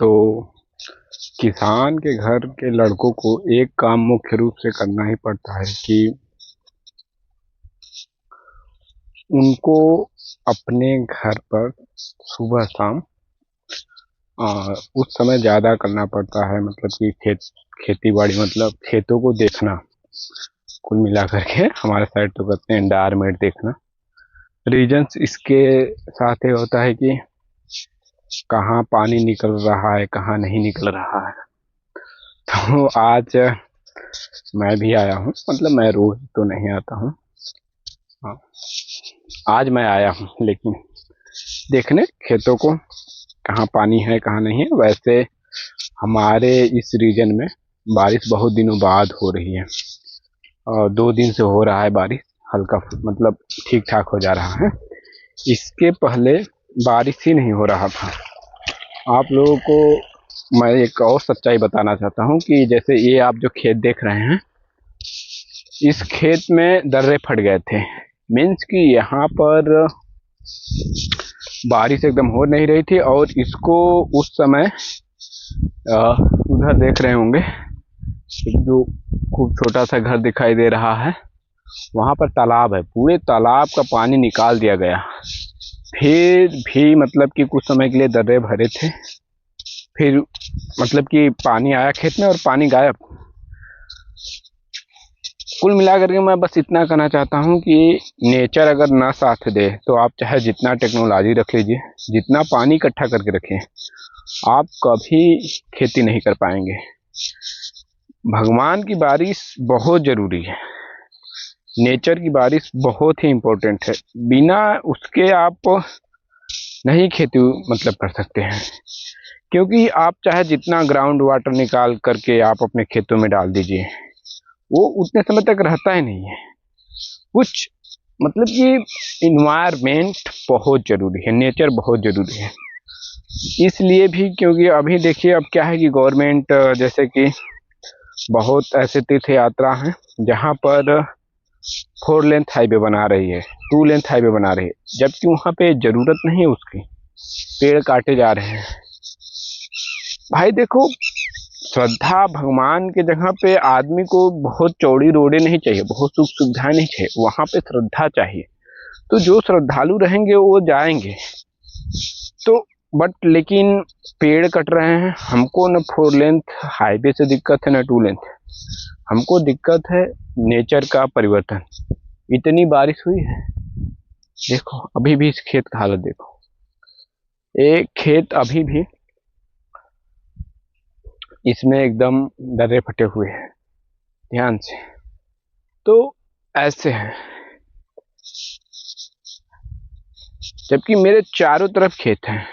तो किसान के घर के लड़कों को एक काम मुख्य रूप से करना ही पड़ता है कि उनको अपने घर पर सुबह शाम उस समय ज़्यादा करना पड़ता है, मतलब कि खेती बाड़ी मतलब खेतों को देखना। कुल मिला करके हमारे साइड तो कहते हैं एनवायरनमेंट देखना। रीजन्स इसके साथ ये होता है कि कहाँ पानी निकल रहा है, कहाँ नहीं निकल रहा है। तो आज मैं भी आया हूँ, मतलब मैं रोज तो नहीं आता हूँ, हाँ आज मैं आया हूँ लेकिन देखने खेतों को कहाँ पानी है कहाँ नहीं है। वैसे हमारे इस रीजन में बारिश बहुत दिनों बाद हो रही है और 2 दिन से हो रहा है बारिश, हल्का मतलब ठीक ठाक हो जा रहा है। इसके पहले बारिश ही नहीं हो रहा था। आप लोगों को मैं एक और सच्चाई बताना चाहता हूँ कि जैसे ये आप जो खेत देख रहे हैं, इस खेत में दर्रे फट गए थे। मीन्स कि यहाँ पर बारिश एकदम हो नहीं रही थी और इसको उस समय उधर देख रहे होंगे एक जो खूब छोटा सा घर दिखाई दे रहा है, वहाँ पर तालाब है। पूरे तालाब का पानी निकाल दिया गया, फिर भी मतलब कि कुछ समय के लिए दर्रे भरे थे, फिर मतलब कि पानी आया खेत में और पानी गायब। कुल मिलाकर के मैं बस इतना कहना चाहता हूँ कि नेचर अगर ना साथ दे तो आप चाहे जितना टेक्नोलॉजी रख लीजिए, जितना पानी इकट्ठा करके रखें, आप कभी खेती नहीं कर पाएंगे। भगवान की बारिश बहुत ज़रूरी है, नेचर की बारिश बहुत ही इम्पोर्टेंट है। बिना उसके आप नहीं खेती मतलब कर सकते हैं, क्योंकि आप चाहे जितना ग्राउंड वाटर निकाल करके आप अपने खेतों में डाल दीजिए, वो उतने समय तक रहता ही नहीं है कुछ। मतलब कि इन्वायरमेंट बहुत ज़रूरी है, नेचर बहुत ज़रूरी है। इसलिए भी क्योंकि अभी देखिए अब क्या है कि गवर्नमेंट जैसे कि बहुत ऐसे तीर्थ यात्रा हैं जहाँ पर 4 लेंथ हाईवे बना रही है, 2 लेंथ हाईवे बना रही है, जबकि वहाँ पे ज़रूरत नहीं है उसकी, पेड़ काटे जा रहे हैं। भाई देखो, श्रद्धा भगवान के जगह पे आदमी को बहुत चौड़ी रोडें नहीं चाहिए, बहुत सुख सुविधाएं नहीं चाहिए, वहाँ पे श्रद्धा चाहिए। तो जो श्रद्धालु रहेंगे वो जाएंगे। तो बट लेकिन पेड़ कट रहे हैं। हमको न 4 लेंथ हाईवे से दिक्कत है न 2 लेंथ, हमको दिक्कत है नेचर का परिवर्तन। इतनी बारिश हुई है, देखो अभी भी इस खेत का हालत देखो, एक खेत अभी भी इसमें एकदम दर्रे फटे हुए हैं, ध्यान से। तो ऐसे है, जबकि मेरे चारों तरफ खेत हैं।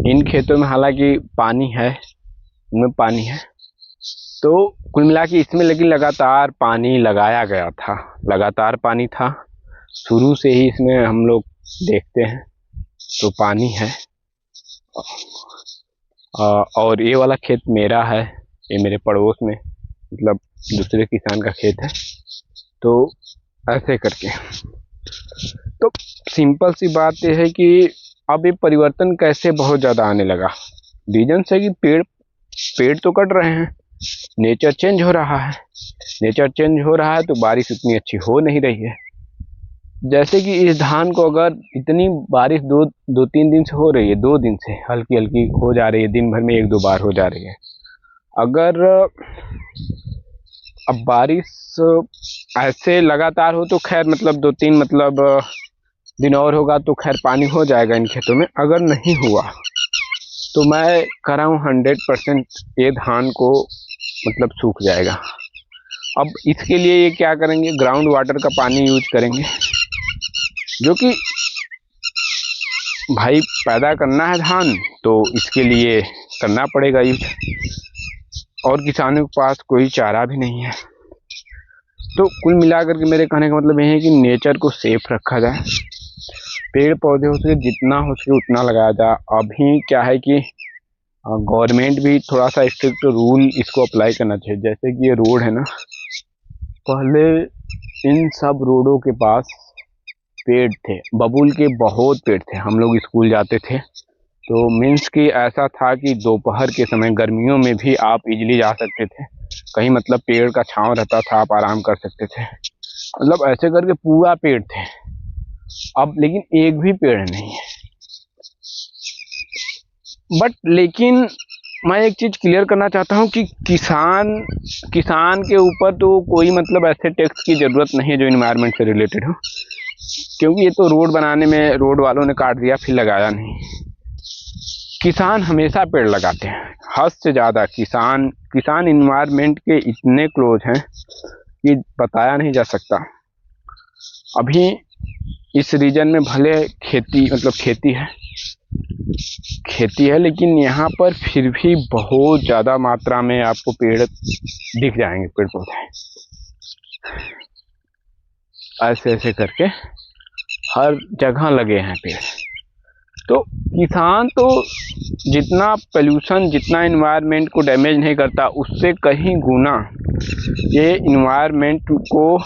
इन खेतों में हालांकि पानी है, इनमें पानी है, तो कुल मिला के इसमें लेकिन लगातार पानी लगाया गया था, लगातार पानी था शुरू से ही इसमें हम लोग देखते हैं, तो पानी है। और ये वाला खेत मेरा है, ये मेरे पड़ोस में मतलब दूसरे किसान का खेत है। तो ऐसे करके तो सिंपल सी बात यह है कि अब ये परिवर्तन कैसे बहुत ज़्यादा आने लगा। रीजन है कि पेड़ तो कट रहे हैं, नेचर चेंज हो रहा है। नेचर चेंज हो रहा है तो बारिश उतनी अच्छी हो नहीं रही है। जैसे कि इस धान को अगर इतनी बारिश दो तीन दिन से हो रही है, 2 दिन से हल्की हल्की हो जा रही है, दिन भर में 1-2 बार हो जा रही है। अगर अब बारिश ऐसे लगातार हो तो खैर मतलब 2-3 मतलब दिन और होगा तो खैर पानी हो जाएगा इन खेतों में। अगर नहीं हुआ तो मैं कह रहा हूँ 100% ये धान को मतलब सूख जाएगा। अब इसके लिए ये क्या करेंगे, ग्राउंड वाटर का पानी यूज करेंगे, जो कि भाई पैदा करना है धान तो इसके लिए करना पड़ेगा यूज, और किसानों के पास कोई चारा भी नहीं है। तो कुल मिलाकर के मेरे कहने का मतलब ये है कि नेचर को सेफ रखा जाए, पेड़ पौधे हो सके जितना हो सके उतना लगाया जाए। अभी क्या है कि गवर्नमेंट भी थोड़ा सा स्ट्रिक्ट रूल इसको अप्लाई करना चाहिए। जैसे कि ये रोड है ना, पहले इन सब रोडों के पास पेड़ थे, बबूल के बहुत पेड़ थे। हम लोग स्कूल जाते थे तो मीन्स कि ऐसा था कि दोपहर के समय गर्मियों में भी आप इजीली जा सकते थे कहीं, मतलब पेड़ का छांव रहता था, आप आराम कर सकते थे, मतलब ऐसे करके पूरा पेड़ थे। अब लेकिन एक भी पेड़ नहीं है। बट लेकिन मैं एक चीज क्लियर करना चाहता हूँ कि किसान के ऊपर तो कोई मतलब ऐसे टैक्स की जरूरत नहीं है जो इन्वायरमेंट से रिलेटेड हो, क्योंकि ये तो रोड बनाने में रोड वालों ने काट दिया फिर लगाया नहीं। किसान हमेशा पेड़ लगाते हैं, हद से ज़्यादा किसान इन्वायरमेंट के इतने क्लोज हैं कि बताया नहीं जा सकता। अभी इस रीजन में भले खेती है लेकिन यहाँ पर फिर भी बहुत ज़्यादा मात्रा में आपको पेड़ दिख जाएंगे, पेड़ पौधे ऐसे ऐसे करके हर जगह लगे हैं पेड़। तो किसान तो जितना पोल्यूशन, जितना इन्वायरमेंट को डैमेज नहीं करता, उससे कहीं गुना ये इन्वायरमेंट को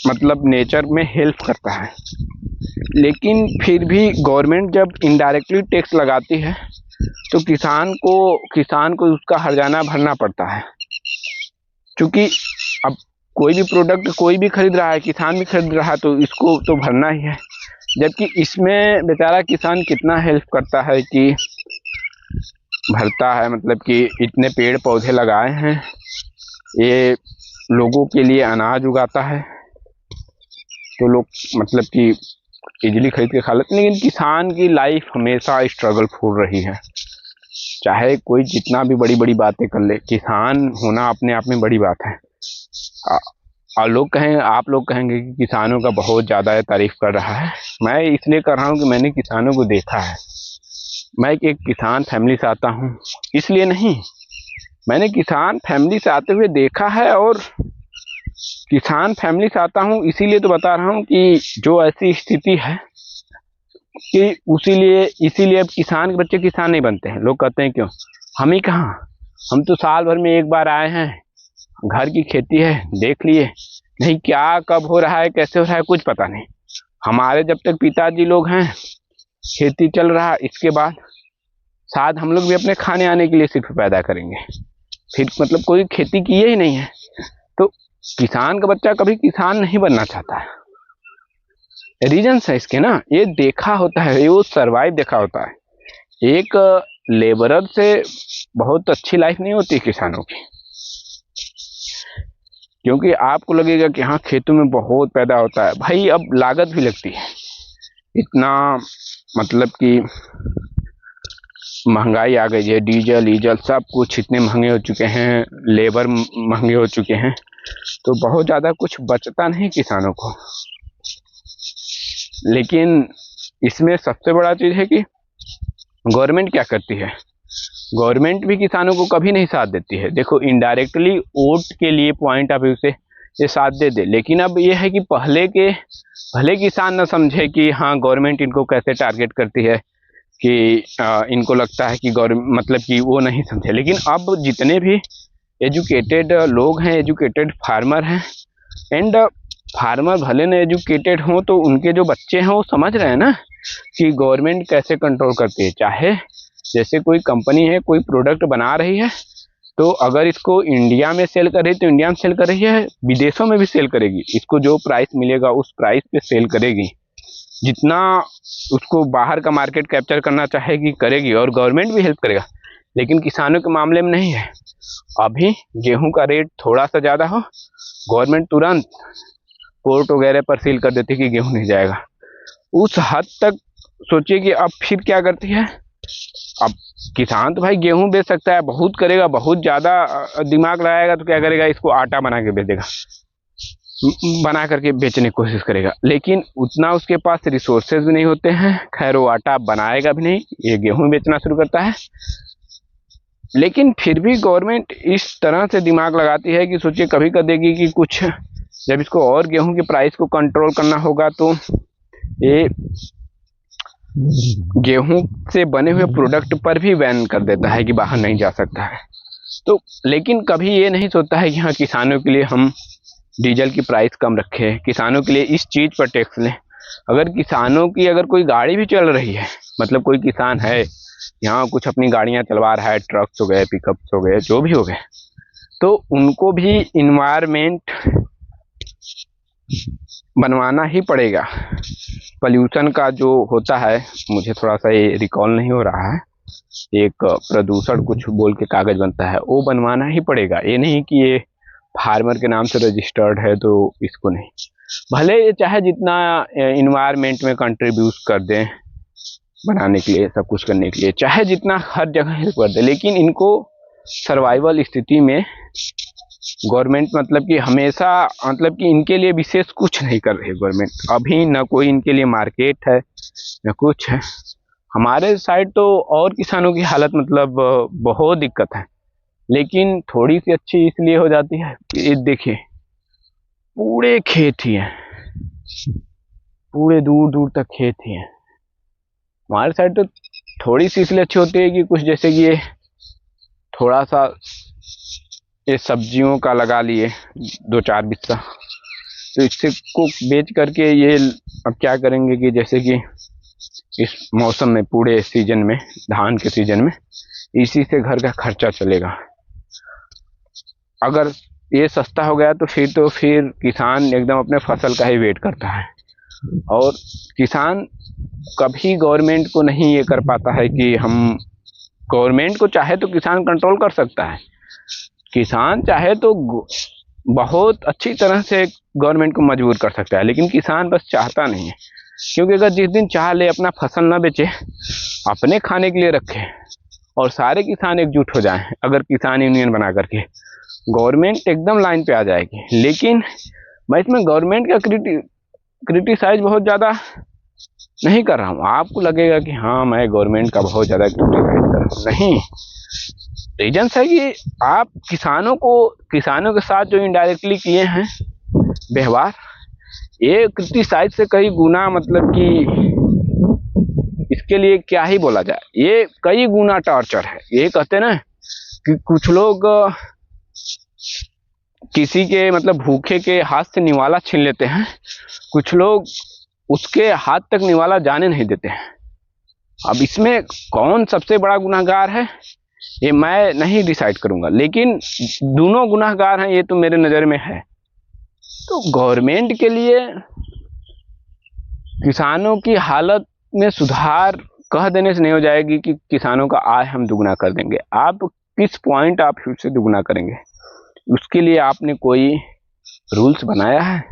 मतलब नेचर में हेल्प करता है। लेकिन फिर भी गवर्नमेंट जब इनडायरेक्टली टैक्स लगाती है तो किसान को उसका हर्जाना भरना पड़ता है, क्योंकि अब कोई भी प्रोडक्ट कोई भी खरीद रहा है, किसान भी खरीद रहा है, तो इसको तो भरना ही है। जबकि इसमें बेचारा किसान कितना हेल्प करता है कि भरता है, मतलब कि इतने पेड़ पौधे लगाए हैं, ये लोगों के लिए अनाज उगाता है, तो लोग मतलब कि इजीली खरीद के खा लेते हैं। लेकिन किसान की लाइफ हमेशा स्ट्रगलफुल रही है, चाहे कोई जितना भी बड़ी बड़ी बातें कर ले, किसान होना अपने आप में बड़ी बात है। और आप लोग कहेंगे कि किसानों का बहुत ज़्यादा तारीफ कर रहा है। मैं इसलिए कर रहा हूँ कि मैंने किसानों को देखा है। मैं एक किसान फैमिली से आता हूँ, इसलिए नहीं, मैंने किसान फैमिली से आते हुए देखा है, और किसान फैमिली से आता हूँ इसीलिए तो बता रहा हूँ कि जो ऐसी स्थिति है कि इसीलिए अब किसान के बच्चे किसान नहीं बनते हैं। लोग कहते हैं क्यों, हम ही कहाँ, हम तो साल भर में एक बार आए हैं, घर की खेती है देख लिए, नहीं क्या कब हो रहा है कैसे हो रहा है कुछ पता नहीं। हमारे जब तक पिताजी लोग हैं खेती चल रहा, इसके बाद शायद हम लोग भी अपने खाने आने के लिए सिर्फ पैदा करेंगे, फिर मतलब कोई खेती किए ही नहीं है। तो किसान का बच्चा कभी किसान नहीं बनना चाहता है। रीजन है इसके ना, ये देखा होता है, ये वो सर्वाइव देखा होता है। एक लेबरर से बहुत अच्छी लाइफ नहीं होती किसानों की, क्योंकि आपको लगेगा कि हाँ खेतों में बहुत पैदा होता है, भाई अब लागत भी लगती है इतना, मतलब कि महंगाई आ गई है, डीजल सब कुछ इतने महंगे हो चुके हैं, लेबर महंगे हो चुके हैं, तो बहुत ज़्यादा कुछ बचता नहीं किसानों को। लेकिन इसमें सबसे बड़ा चीज़ है कि गवर्नमेंट क्या करती है, गवर्नमेंट भी किसानों को कभी नहीं साथ देती है। देखो इनडायरेक्टली वोट के लिए पॉइंट ऑफ व्यू से ये साथ दे दे, लेकिन अब ये है कि भले किसान न समझे कि हाँ गवर्नमेंट इनको कैसे टारगेट करती है, कि इनको लगता है कि गवर्नमेंट मतलब कि वो नहीं समझे। लेकिन अब जितने भी एजुकेटेड लोग हैं, एजुकेटेड फार्मर हैं, एंड फार्मर भले न एजुकेटेड हों तो उनके जो बच्चे हैं वो समझ रहे हैं ना कि गवर्नमेंट कैसे कंट्रोल करती है। चाहे जैसे कोई कंपनी है, कोई प्रोडक्ट बना रही है, तो अगर इसको इंडिया में सेल कर रही है तो इंडिया में सेल कर रही है, विदेशों में भी सेल करेगी, इसको जो प्राइस मिलेगा उस प्राइस पे सेल करेगी, जितना उसको बाहर का मार्केट कैप्चर करना चाहेगी करेगी, और गवर्नमेंट भी हेल्प करेगा। लेकिन किसानों के मामले में नहीं है। अभी गेहूं का रेट थोड़ा सा ज़्यादा हो, गवर्नमेंट तुरंत कोर्ट वगैरह पर सील कर देती है कि गेहूं नहीं जाएगा। उस हद तक सोचिए कि अब फिर क्या करती है। अब किसान तो भाई गेहूं बेच सकता है, बहुत करेगा, बहुत ज़्यादा दिमाग लगाएगा तो क्या करेगा, इसको आटा बना के बेच देगा, बना करके बेचने की कोशिश करेगा, लेकिन उतना उसके पास रिसोर्सेज भी नहीं होते हैं। खैर वो आटा बनाएगा भी नहीं, ये गेहूं बेचना शुरू करता है। लेकिन फिर भी गवर्नमेंट इस तरह से दिमाग लगाती है कि सोचिए कभी कर देगी कि कुछ जब इसको और गेहूं के प्राइस को कंट्रोल करना होगा तो ये गेहूं से बने हुए प्रोडक्ट पर भी बैन कर देता है कि बाहर नहीं जा सकता है। तो लेकिन कभी ये नहीं सोचता है कि हाँ किसानों के लिए हम डीजल की प्राइस कम रखें, किसानों के लिए इस चीज़ पर टैक्स लें। अगर किसानों की अगर कोई गाड़ी भी चल रही है, मतलब कोई किसान है यहाँ कुछ अपनी गाड़ियां चलवा रहा है, ट्रक्स हो गए, पिकअप्स हो गए, जो भी हो गए, तो उनको भी इन्वायरमेंट बनवाना ही पड़ेगा। पॉल्यूशन का जो होता है, मुझे थोड़ा सा ये रिकॉल नहीं हो रहा है, एक प्रदूषण कुछ बोल के कागज बनता है, वो बनवाना ही पड़ेगा। ये नहीं कि ये फार्मर के नाम से रजिस्टर्ड है तो इसको नहीं, भले ये चाहे जितना इन्वायरमेंट में कंट्रीब्यूट कर दें बनाने के लिए, सब कुछ करने के लिए, चाहे जितना हर जगह हेल्प कर दे, लेकिन इनको सर्वाइवल स्थिति में गवर्नमेंट मतलब कि हमेशा मतलब कि इनके लिए विशेष कुछ नहीं कर रही है गवर्नमेंट अभी, ना कोई इनके लिए मार्केट है ना कुछ है। हमारे साइड तो और किसानों की हालत मतलब बहुत दिक्कत है, लेकिन थोड़ी सी अच्छी इसलिए हो जाती है कि देखिए पूरे खेत ही हैं, पूरे दूर दूर तक खेत ही हैं। हमारे साइड तो थोड़ी सी इसलिए अच्छी होती है कि कुछ जैसे कि ये थोड़ा सा ये सब्जियों का लगा लिए 2-4 बिस्सा, तो इससे को बेच करके ये अब क्या करेंगे कि जैसे कि इस मौसम में पूरे सीजन में, धान के सीजन में, इसी से घर का खर्चा चलेगा। अगर ये सस्ता हो गया तो फिर किसान एकदम अपने फसल का ही वेट करता है, और किसान कभी गवर्नमेंट को नहीं ये कर पाता है कि हम, गवर्नमेंट को चाहे तो किसान कंट्रोल कर सकता है, किसान चाहे तो बहुत अच्छी तरह से गवर्नमेंट को मजबूर कर सकता है, लेकिन किसान बस चाहता नहीं है। क्योंकि अगर जिस दिन चाह ले अपना फसल ना बेचे, अपने खाने के लिए रखे और सारे किसान एकजुट हो जाएं, अगर किसान यूनियन बना करके, गवर्नमेंट एकदम लाइन पे आ जाएगी। लेकिन मैं इसमें गवर्नमेंट का क्रिटिसाइज बहुत ज़्यादा नहीं कर रहा हूँ। आपको लगेगा कि हाँ मैं गवर्नमेंट का बहुत ज़्यादा क्रिटिसाइज कर रहा हूँ, नहीं। रीजन है कि आप किसानों के साथ जो इनडायरेक्टली किए हैं व्यवहार, ये क्रिटिसाइज से कई गुना मतलब कि इसके लिए क्या ही बोला जाए, ये कई गुना टॉर्चर है। ये कहते हैं ना कि कुछ लोग किसी के मतलब भूखे के हाथ से निवाला छीन लेते हैं, कुछ लोग उसके हाथ तक निवाला जाने नहीं देते हैं। अब इसमें कौन सबसे बड़ा गुनहगार है ये मैं नहीं डिसाइड करूंगा, लेकिन दोनों गुनहगार हैं ये तो मेरे नज़र में है। तो गवर्नमेंट के लिए किसानों की हालत में सुधार कह देने से नहीं हो जाएगी कि किसानों का आय हम दुगना कर देंगे। आप किस पॉइंट आप फिर से दुगना करेंगे, उसके लिए आपने कोई रूल्स बनाया है?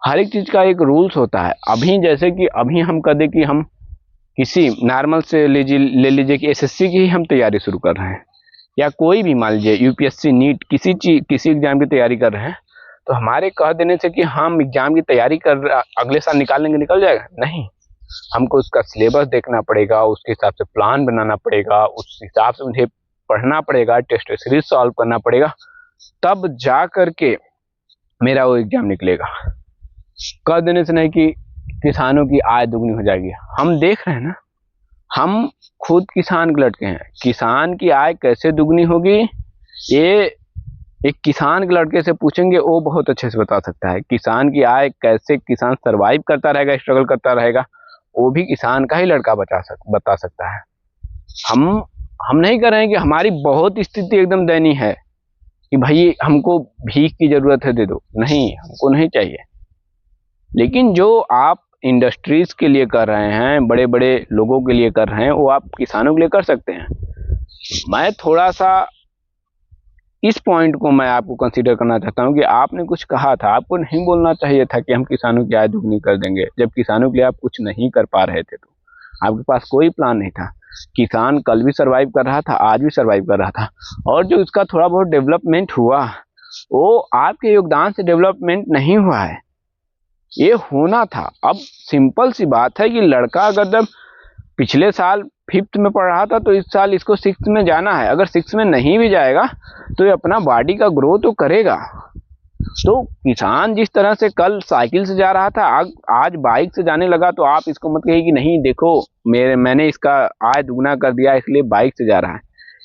हर एक चीज़ का एक रूल्स होता है। अभी जैसे कि अभी हम कह दें कि हम किसी नॉर्मल से ले लीजिए कि एसएससी की ही हम तैयारी शुरू कर रहे हैं, या कोई भी मान लीजिए यूपीएससी नीट किसी एग्जाम की तैयारी कर रहे हैं, तो हमारे कह देने से कि हम एग्जाम की तैयारी कर अगले साल निकाल लेंगे, निकल जाएगा? नहीं, हमको उसका सिलेबस देखना पड़ेगा, उसके हिसाब से प्लान बनाना पड़ेगा, उस हिसाब से मुझे पढ़ना पड़ेगा, टेस्ट सीरीज सॉल्व करना पड़ेगा, तब जा करके मेरा वो एग्जाम निकलेगा। कह देने से नहीं कि किसानों की आय दुगनी हो जाएगी। हम देख रहे हैं ना, हम खुद किसान के लड़के हैं, किसान की आय कैसे दुगनी होगी ये एक किसान के लड़के से पूछेंगे, वो बहुत अच्छे से बता सकता है। किसान की आय कैसे किसान सरवाइव करता रहेगा, स्ट्रगल करता रहेगा, वो भी किसान का ही लड़का बता सकता है। हम नहीं कर रहे हैं कि हमारी बहुत स्थिति एकदम दयनीय है कि भाई हमको भीख की जरूरत है दे दो, नहीं, हमको नहीं चाहिए। लेकिन जो आप इंडस्ट्रीज के लिए कर रहे हैं, बड़े बड़े लोगों के लिए कर रहे हैं, वो आप किसानों के लिए कर सकते हैं। मैं थोड़ा सा इस पॉइंट को मैं आपको कंसीडर करना चाहता हूं कि आपने कुछ कहा था, आपको नहीं बोलना चाहिए था कि हम किसानों की आय दुगनी कर देंगे, जब किसानों के लिए आप कुछ नहीं कर पा रहे थे। तो आपके पास कोई प्लान नहीं था। किसान कल भी सर्वाइव कर रहा था, आज भी सर्वाइव कर रहा था, और जो इसका थोड़ा बहुत डेवलपमेंट हुआ वो आपके योगदान से डेवलपमेंट नहीं हुआ है, ये होना था। अब सिंपल सी बात है कि लड़का अगर जब पिछले साल 5th में पढ़ रहा था तो इस साल इसको 6th में जाना है, अगर 6th में नहीं भी जाएगा तो ये अपना बॉडी का ग्रोथ तो करेगा। तो किसान जिस तरह से कल साइकिल से जा रहा था, आज बाइक से जाने लगा, तो आप इसको मत कहिए कि नहीं देखो मैंने इसका आय दुगना कर दिया इसलिए बाइक से जा रहा है।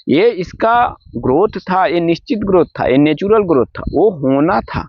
ये इसका ग्रोथ था, ये निश्चित ग्रोथ था, ये नेचुरल ग्रोथ था, वो होना था।